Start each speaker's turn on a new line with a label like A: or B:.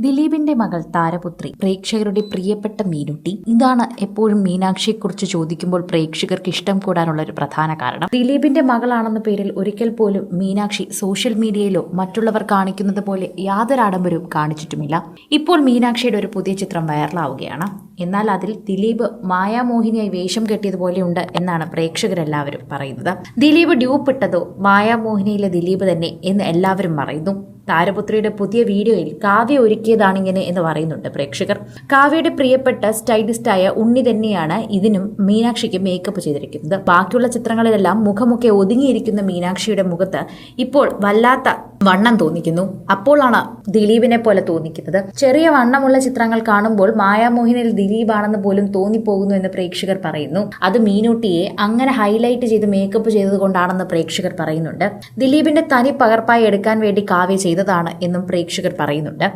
A: ദിലീപിന്റെ മകൾ താരപുത്രി പ്രേക്ഷകരുടെ പ്രിയപ്പെട്ട മീനുട്ടി. ഇതാണ് എപ്പോഴും മീനാക്ഷിയെക്കുറിച്ച് ചോദിക്കുമ്പോൾ പ്രേക്ഷകർക്ക് ഇഷ്ടം കൂടാനുള്ള ഒരു പ്രധാന കാരണം. ദിലീപിന്റെ മകളാണെന്ന പേരിൽ ഒരിക്കൽ പോലും മീനാക്ഷി സോഷ്യൽ മീഡിയയിലോ മറ്റുള്ളവർ കാണിക്കുന്നത് പോലെ യാതൊരു ആഡംബരവും കാണിച്ചിട്ടുമില്ല. ഇപ്പോൾ മീനാക്ഷിയുടെ ഒരു പുതിയ ചിത്രം വൈറലാവുകയാണ്. എന്നാൽ അതിൽ ദിലീപ് മായാമോഹിനിയായി വേഷം കെട്ടിയതുപോലെയുണ്ട് എന്നാണ് പ്രേക്ഷകരെല്ലാവരും പറയുന്നത്. ദിലീപ് ഡ്യൂപ്പിട്ടതോ മായാമോഹിനിയിലെ ദിലീപ് തന്നെ എന്ന് എല്ലാവരും പറയുന്നു. താരപുത്രിയുടെ പുതിയ വീഡിയോയിൽ കാവ്യ ഒരുക്കിയതാണിങ്ങനെ എന്ന് പറയുന്നുണ്ട് പ്രേക്ഷകർ. കാവ്യയുടെ പ്രിയപ്പെട്ട സ്റ്റൈലിസ്റ്റായ ഉണ്ണി തന്നെയാണ് ഇതിനും മീനാക്ഷിക്ക് മേക്കപ്പ് ചെയ്തിരിക്കുന്നത്. ബാക്കിയുള്ള ചിത്രങ്ങളിലെല്ലാം മുഖമൊക്കെ ഒതുങ്ങിയിരിക്കുന്ന മീനാക്ഷിയുടെ മുഖത്ത് ഇപ്പോൾ വല്ലാത്ത വണ്ണം തോന്നിക്കുന്നു. അപ്പോഴാണ് ദിലീപിനെ പോലെ തോന്നിക്കുന്നത്. ചെറിയ വണ്ണമുള്ള ചിത്രങ്ങൾ കാണുമ്പോൾ മായാമോഹിനിയിൽ ദിലീപാണെന്ന് പോലും തോന്നിപ്പോകുന്നു എന്ന് പ്രേക്ഷകർ പറയുന്നു. അത് മീനൂട്ടിയെ അങ്ങനെ ഹൈലൈറ്റ് ചെയ്ത് മേക്കപ്പ് ചെയ്തത് കൊണ്ടാണെന്ന് പ്രേക്ഷകർ പറയുന്നുണ്ട്. ദിലീപിന്റെ തനി പകർപ്പായി എടുക്കാൻ വേണ്ടി കാവ്യ ചെയ്തതാണ് എന്നും പ്രേക്ഷകർ പറയുന്നുണ്ട്.